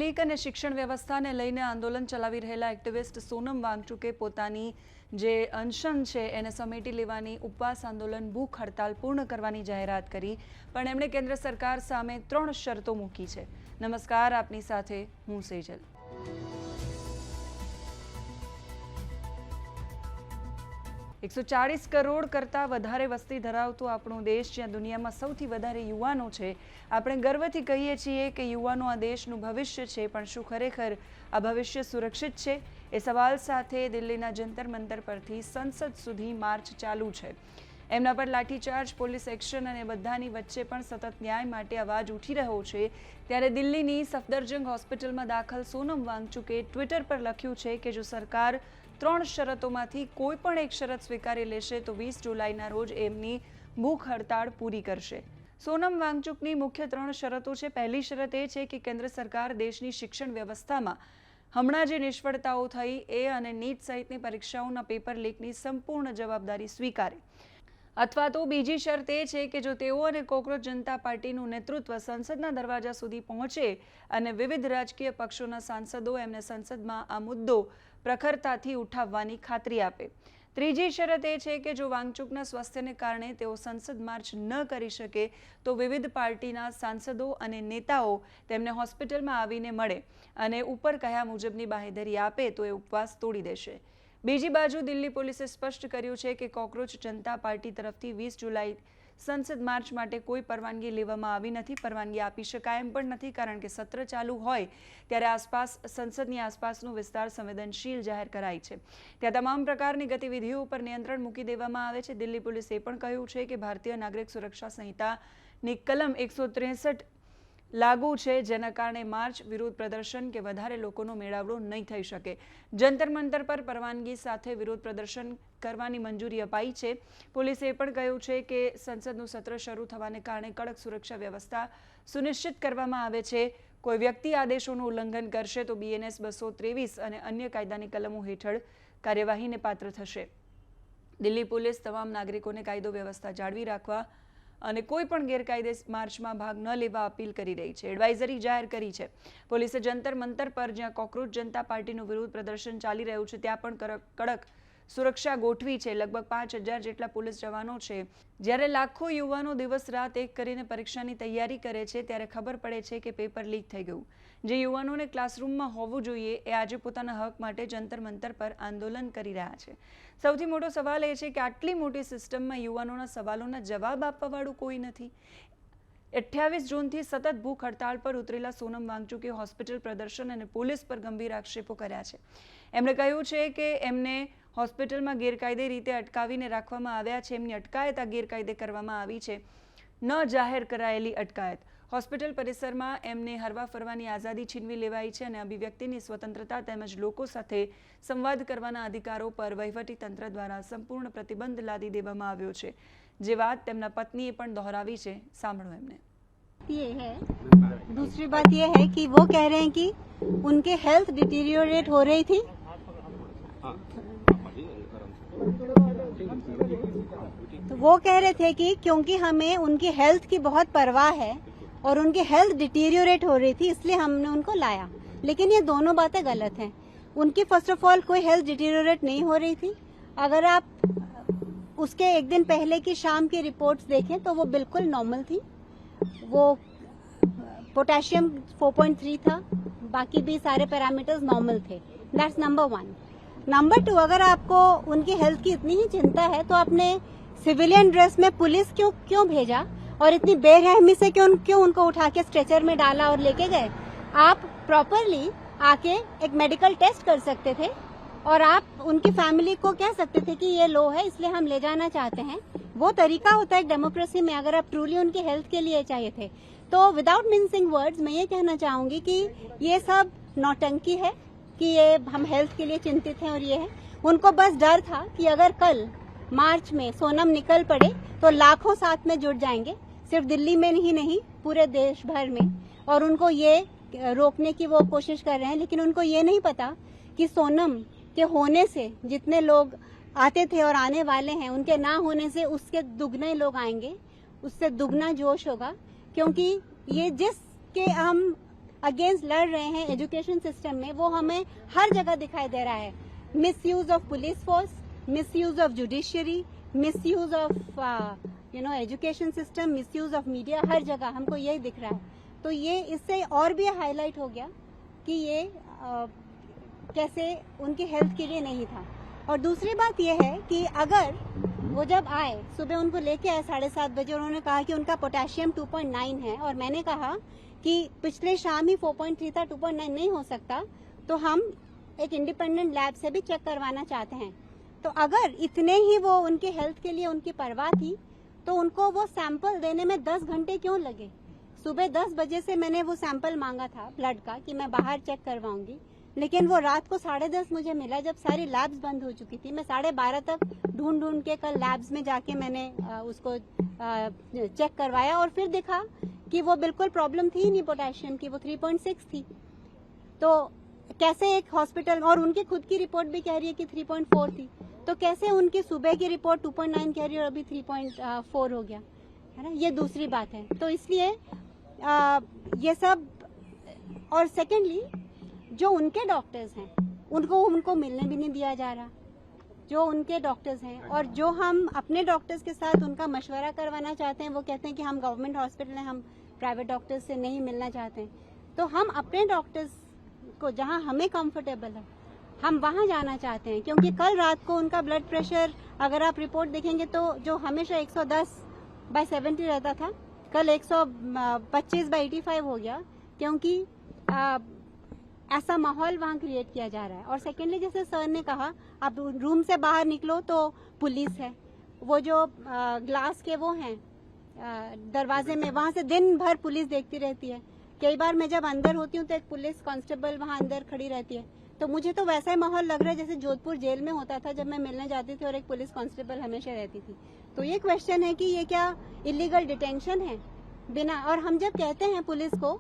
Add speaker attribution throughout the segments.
Speaker 1: Leak અને શિક્ષણ વ્યવસ્થાને લઈને આંદોલન ચલાવી રહેલા એક્ટિવિસ્ટ સોનમ વાંગચુકે પોતાની જે અનશન છે એને સમેટી લેવાની ઉપવાસ આંદોલન ભૂખ હડતાલ પૂર્ણ કરવાની જાહેરાત કરી, પણ એમણે કેન્દ્ર સરકાર સામે 3 શરતો મૂકી છે। નમસ્કાર, આપની સાથે હું સેજલ। 140 કરોડ કરતાં વધારે વસ્તી ધરાવતો આપણો દેશ, જ્યાં દુનિયામાં સૌથી વધારે યુવાનો છે, આપણે ગર્વથી કહીએ છીએ કે યુવાનો આ દેશનું ભવિષ્ય છે, પણ શું ખરેખર આ ભવિષ્ય સુરક્ષિત છે? એ સવાલ સાથે દિલ્હીના જંતર મંતર પરથી સંસદ સુધી માર્ચ ચાલુ છે। એમના પર લાઠીચાર્જ, પોલીસ એક્શન અને બધાની વચ્ચે પણ સતત ન્યાય માટે અવાજ ઉઠી રહ્યો છે। ત્યારે દિલ્હીની સફદરજંગ હોસ્પિટલમાં દાખલ સોનમ વાંગચુકે ટ્વિટર પર લખ્યું છે કે જો સરકાર 3 શરતોમાંથી કોઈ પણ એક શરત સ્વીકારી લેશે તો 20 જુલાઈના રોજ એમની ભૂખ હડતાળ પૂરી કરશે। સોનમ વાંગચુકની મુખ્ય 3 શરતો છે। પહેલી શરત એ છે કે કેન્દ્ર સરકાર દેશની શિક્ષણ વ્યવસ્થામાં હમણાં જે નિષ્ફળતાઓ થઈ એ અને નીટ સહિતની પરીક્ષાઓના પેપર લીકની સંપૂર્ણ જવાબદારી સ્વીકારે, અથવા તો બીજી શરત એ છે કે જો તેઓ અને કોકરોચ જનતા પાર્ટીનું નેતૃત્વ સંસદના દરવાજા સુધી પહોંચે અને વિવિધ રાજકીય પક્ષોના સાંસદો એમને સંસદમાં આ મુદ્દો પ્રખરતાથી ઉઠાવવાની ખાતરી આપે। ત્રીજી શરત એ છે કે જો વાંગચુકના સ્વાસ્થ્યને કારણે તેઓ સંસદ માર્ચ ન કરી શકે તો વિવિધ પાર્ટીના સાંસદો અને નેતાઓ તેમને હોસ્પિટલમાં આવીને મળે અને ઉપર કહ્યા મુજબની બાંહેધરી આપે તો એ ઉપવાસ તોડી દેશે। બીજી બાજુ દિલ્હી પોલીસે સ્પષ્ટ કર્યું છે કે કોકરોચ જનતા પાર્ટી તરફથી 20 જુલાઈ સંસદ માર્ચ માટે કોઈ પરવાનગી લેવામાં આવી નથી। પરવાનગી આપી શકાય એમ પણ નથી, કારણ કે સત્ર ચાલુ હોય ત્યારે સંસદની આસપાસનો વિસ્તાર સંવેદનશીલ જાહેર કરાય છે। ત્યાં તમામ પ્રકારની ગતિવિધિઓ ઉપર નિયંત્રણ મૂકી દેવામાં આવે છે। દિલ્હી પોલીસે પણ કહ્યું છે કે ભારતીય નાગરિક સુરક્ષા સંહિતાની કલમ 163 લાગુ છે, જેના કારણે માર્ચ, વિરોધ પ્રદર્શન કે વધારે લોકોનો મેળાવડો નહીં થઈ શકે। જંતર મંતર પર પરવાનગી સાથે વિરોધ પ્રદર્શન કરવાની મંજૂરી અપાઈ છે। પોલીસે એ પણ કહ્યું છે કે સંસદનું સત્ર શરૂ થવાને કારણે કડક સુરક્ષા વ્યવસ્થા સુનિશ્ચિત કરવામાં આવે છે। કોઈ વ્યક્તિ આદેશોનું ઉલ્લંઘન કરશે તો BNS 223 અને અન્ય કાયદાની કલમો હેઠળ કાર્યવાહીને પાત્ર થશે। દિલ્હી પોલીસ તમામ નાગરિકોને કાયદો વ્યવસ્થા જાળવી રાખવા અને કોઈ પણ ગેરકાયદે માર્ચમાં ભાગ ન લેવા અપીલ કરી રહી છે। એડવાઇઝરી જાહેર કરી છે। પોલીસે જંતર મંતર પર જ્યાં કોકરોચ જનતા પાર્ટીનું વિરોધ પ્રદર્શન ચાલી રહ્યું છે ત્યાં પણ કડક સુરક્ષા ગોઠવી છે। લગભગ 5000 જેટલા પોલીસ જવાનો છે। જ્યારે લાખો યુવાનો દિવસ રાત એક કરીને પરીક્ષાની તૈયારી કરે છે ત્યારે ખબર પડે છે કે પેપર લીક થઈ ગયું। જે યુવાનોને ક્લાસરૂમમાં હોવું જોઈએ એ આજે પોતાના હક માટે જંતર મંતર પર આંદોલન કરી રહ્યા છે। સૌથી મોટો સવાલ એ છે કે આટલી મોટી સિસ્ટમમાં યુવાનોના સવાલોના જવાબ આપવાવાળું કોઈ નથી। 28 જૂનથી સતત ભૂખ હડતાળ પર ઉતરેલા સોનમ વાંગચુકે હોસ્પિટલ પ્રદર્શન અને પોલીસ પર ગંભીર આક્ષેપો કર્યા છે। એમણે કહ્યું છે કે એમને હોસ્પિટલમાં ગેરકાયદે રીતે અટકાવીને રાખવામાં આવ્યા છે। એમની અટકાયત આ ગેરકાયદે કરવામાં આવી છે, ન જાહેર કરાયેલી અટકાયત। હોસ્પિટલ પરિસરમાં એમને હરવા ફરવાની આઝાદી છીનવી લેવાઈ છે અને અભિવ્યક્તિની સ્વતંત્રતા તેમજ લોકો સાથે સંવાદ કરવાના અધિકારો પર વહીવટી તંત્ર દ્વારા સંપૂર્ણ પ્રતિબંધ લાદી દેવામાં આવ્યો છે, જે વાત તેમના પત્નીએ પણ દોહરાવી છે। સાંભળો એમને।
Speaker 2: ये है, दूसरी बात ये है कि वो कह रहे हैं कि उनके हेल्थ डिटीरियोरेट हो रही थी। तो वो कह रहे थे कि क्योंकि हमें उनकी हेल्थ की बहुत परवाह है और उनकी हेल्थ डिटीरियोरेट हो रही थी, इसलिए हमने उनको लाया। लेकिन ये दोनों बातें गलत हैं। उनकी फर्स्ट ऑफ ऑल कोई हेल्थ डिटीरियोरेट नहीं हो रही थी। अगर आप उसके एक दिन पहले की शाम की रिपोर्ट्स देखें तो वो बिल्कुल नॉर्मल थी। वो पोटेशियम 4.3 था, बाकी भी सारे पैरामीटर्स नॉर्मल थे। That's number 1। नंबर 2, अगर आपको उनकी हेल्थ की इतनी ही चिंता है तो आपने सिविलियन ड्रेस में पुलिस क्यों भेजा और इतनी बेरहमी से क्यों उनको उठा के स्ट्रेचर में डाला और लेके गए? आप प्रॉपरली आके एक मेडिकल टेस्ट कर सकते थे और आप उनकी फैमिली को कह सकते थे कि ये लो है इसलिए हम ले जाना चाहते हैं। वो तरीका होता है एक डेमोक्रेसी में। अगर आप ट्रूली उनकी हेल्थ के लिए चाहिए थे तो विदाउट मिन्सिंग वर्ड्स मैं ये कहना चाहूंगी कि ये सब नौटंकी है कि ये हम हेल्थ के लिए चिंतित हैं और ये है। उनको बस डर था कि अगर कल मार्च में सोनम निकल पड़े तो लाखों साथ में जुट जाएंगे, सिर्फ दिल्ली में ही नहीं पूरे देश भर में, और उनको ये रोकने की वो कोशिश कर रहे हैं। लेकिन उनको ये नहीं पता कि सोनम के होने से जितने लोग आते थे और आने वाले हैं, उनके ना होने से उसके दुगने लोग आएंगे, उससे दुगना जोश होगा। क्योंकि ये जिसके हम अगेंस्ट लड़ रहे हैं एजुकेशन सिस्टम में, वो हमें हर जगह दिखाई दे रहा है। Misuse of police force, misuse of judiciary, misuse of education system, misuse of media, हर जगह हमको यही दिख रहा है। तो ये इससे और भी हाईलाइट हो गया कि ये कैसे उनकी हेल्थ के लिए नहीं था। और दूसरी बात यह है कि अगर वो जब आए, सुबह उनको लेके आए 7:30 बजे, उन्होंने कहा कि उनका पोटेशियम 2.9 है, और मैंने कहा कि पिछले शाम ही 4.3 था, 2.9 नहीं हो सकता, तो हम एक इंडिपेंडेंट लैब से भी चेक करवाना चाहते हैं। तो अगर इतने ही वो उनके हेल्थ के लिए उनकी परवाह थी, तो उनको वो सैंपल देने में 10 घंटे क्यों लगे? सुबह 10 बजे से मैंने वो सैंपल मांगा था ब्लड का कि मैं बाहर चेक करवाऊंगी, लेकिन वो रात को 10:30 मुझे मिला, जब सारी लैब्स बंद हो चुकी थी। मैं 12:30 तक ढूंढ के कल लैब्स में जाके मैंने उसको चेक करवाया, और फिर देखा कि वो बिल्कुल प्रॉब्लम थी नहीं पोटेशियम की, वो 3.6 थी। तो कैसे एक हॉस्पिटल, और उनकी खुद की रिपोर्ट भी कह रही है कि 3.4 थी, तो कैसे उनकी सुबह की रिपोर्ट 2.9 कह रही है और अभी 3.4 हो गया, है ना? ये दूसरी बात है। तो इसलिए ये सब, और सेकेंडली जो उनके डॉक्टर्स हैं उनको मिलने भी नहीं दिया जा रहा, जो उनके डॉक्टर्स हैं। और जो हम अपने डॉक्टर्स के साथ उनका मशवरा करवाना चाहते हैं, वो कहते हैं कि हम गवर्नमेंट हॉस्पिटल हैं, हम प्राइवेट डॉक्टर्स से नहीं मिलना चाहते हैं। तो हम अपने डॉक्टर्स को जहां हमें कंफर्टेबल है हम वहां जाना चाहते हैं, क्योंकि कल रात को उनका ब्लड प्रेशर, अगर आप रिपोर्ट देखेंगे तो जो हमेशा 110/70 रहता था, कल 125/85 हो गया, क्योंकि ऐसा माहौल वहाँ क्रिएट किया जा रहा है। और सेकेंडली, जैसे सर ने कहा, आप रूम से बाहर निकलो तो पुलिस है, वो जो ग्लास के वो हैं दरवाजे में, वहाँ से दिन भर पुलिस देखती रहती है। कई बार मैं जब अंदर होती हूँ तो एक पुलिस कांस्टेबल वहाँ अंदर खड़ी रहती है, तो मुझे तो वैसा ही माहौल लग रहा है जैसे जोधपुर जेल में होता था जब मैं मिलने जाती थी और एक पुलिस कांस्टेबल हमेशा रहती थी। तो ये क्वेश्चन है कि ये क्या इलीगल डिटेंशन है बिना, और हम जब कहते हैं पुलिस को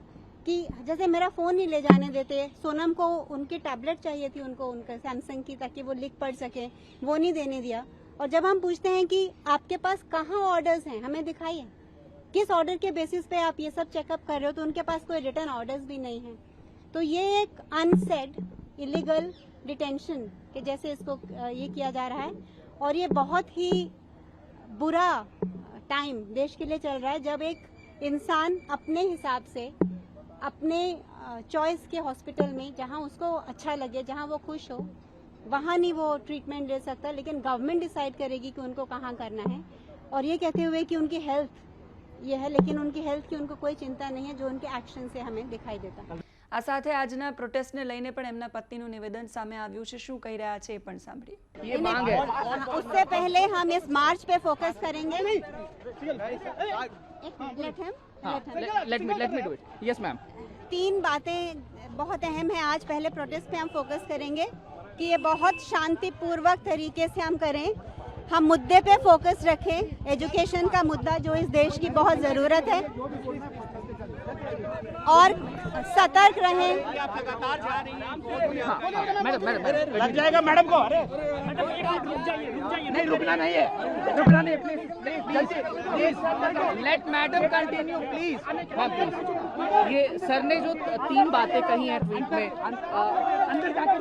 Speaker 2: कि जैसे मेरा फोन नहीं ले जाने देते, सोनम को उनकी टैबलेट चाहिए थी, उनको उनका सैमसंग की, ताकि वो लिख पढ़ सके, वो नहीं देने दिया। और जब हम पूछते हैं कि आपके पास कहाँ ऑर्डर्स हैं, हमें दिखाइए, किस ऑर्डर के बेसिस पे आप ये सब चेकअप कर रहे हो, तो उनके पास कोई रिटर्न ऑर्डर्स भी नहीं है। तो ये एक अनसेड इलीगल डिटेंशन के जैसे इसको ये किया जा रहा है, और ये बहुत ही बुरा टाइम देश के लिए चल रहा है, जब एक इंसान अपने हिसाब से अपने चॉइस के हॉस्पिटल में, जहां उसको अच्छा लगे, जहां वो खुश हो, वहां नहीं वो ट्रीटमेंट ले सकता, लेकिन गवर्नमेंट डिसाइड करेगी कि उनको कहां करना है। और ये कहते हुए कि उनकी हेल्थ ये है, लेकिन उनकी हेल्थ की उनको कोई चिंता नहीं है, जो उनके एक्शन से हमें दिखाई देता।
Speaker 1: આ સાથે આજના પ્રોટેસ્ટને લઈને પણ એમના પત્નીનું નિવેદન સામે આવ્યું છે, શું કહી રહ્યા છે એ પણ સાંભળીએ।
Speaker 3: ये मांग है।
Speaker 2: उससे पहले हम इस मार्च पे फोकस करेंगे।
Speaker 3: Let me do it. Yes ma'am.
Speaker 2: 3 बातें बहुत अहम है। आज पहले प्रोटेस्ट पे हम फोकस करेंगे कि ये बहुत शांतिपूर्वक तरीके से हम करें, हम मुद्दे पे फोकस रखें, एजुकेशन का मुद्दा जो इस देश की बहुत ज़रूरत है, और सतर्क रहें।
Speaker 3: मैडम लग जाएगा मैडम को। अरे नहीं, रुकना नहीं है, रुकना नहीं, please let madam continue please. ये सर ने जो 3 बातें कही हैं ट्वीट में, अंदर जाके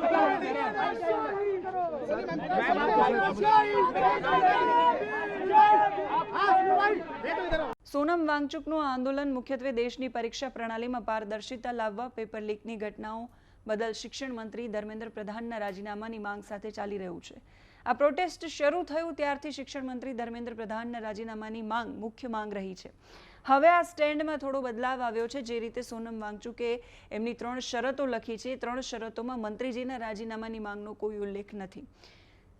Speaker 1: સોનમ વાંગચુકનું આંદોલન મુખ્યત્વે દેશની પરીક્ષા પ્રણાલીમાં પારદર્શિતા લાવવા, પેપર લીકની ઘટનાઓ બદલ શિક્ષણ મંત્રી ધર્મેન્દ્ર પ્રધાનના રાજીનામાની માંગ સાથે ચાલી રહ્યું છે। આ પ્રોટેસ્ટ શરૂ થયું ત્યારથી શિક્ષણ મંત્રી ધર્મેન્દ્ર પ્રધાનના રાજીનામાની માંગ મુખ્ય માંગ રહી છે। હવે આ સ્ટેન્ડમાં થોડો બદલાવ આવ્યો છે। જે રીતે સોનમ વાંગચુકે એમની 3 શરતો લખી છે, 3 શરતોમાં મંત્રીજીના રાજીનામાની માંગનો કોઈ ઉલ્લેખ નથી।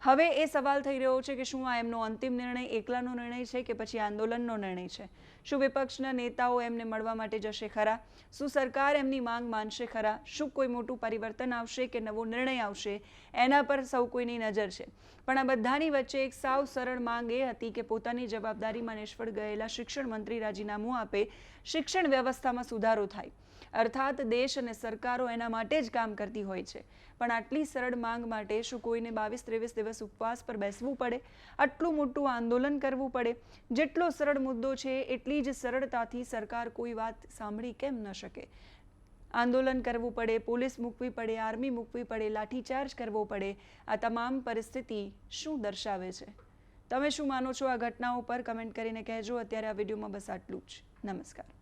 Speaker 1: હવે એ સવાલ થઈ રહ્યો છે કે શું આ એમનો અંતિમ નિર્ણય એકલાનો નિર્ણય છે કે પછી આંદોલનનો નિર્ણય છે? શું વિપક્ષના નેતાઓ એમને મળવા માટે જશે ખરા? શું સરકાર એમની માંગ માનશે ખરા? શું કોઈ મોટું પરિવર્તન આવશે કે નવો નિર્ણય આવશે? એના પર સૌ કોઈની નજર છે। પણ આ બધાની વચ્ચે એક સાવ સરળ માંગ એ હતી કે પોતાની જવાબદારીમાં નિષ્ફળ ગયેલા શિક્ષણ મંત્રી રાજીનામું આપે, શિક્ષણ વ્યવસ્થામાં સુધારો થાય। અર્થાત દેશ અને સરકારો એના માટે જ કામ કરતી હોય છે। પણ આટલી સરળ માંગ માટે શું કોઈને 22-23 દિવસ ઉપવાસ પર બેસવું પડે? આટલું મોટું આંદોલન કરવું પડે? જેટલો સરળ મુદ્દો છે એટલી જ સરળતાથી સરકાર કોઈ વાત સાંભળી કેમ ન શકે? આંદોલન કરવું પડે, પોલીસ મૂકવી પડે, આર્મી મૂકવી પડે, લાઠીચાર્જ કરવો પડે, આ તમામ પરિસ્થિતિ શું દર્શાવે છે? તમે શું માનો છો આ ઘટનાઓ પર? કમેન્ટ કરીને કહેજો. અત્યારે આ વિડીયોમાં બસ આટલું જ. નમસ્કાર.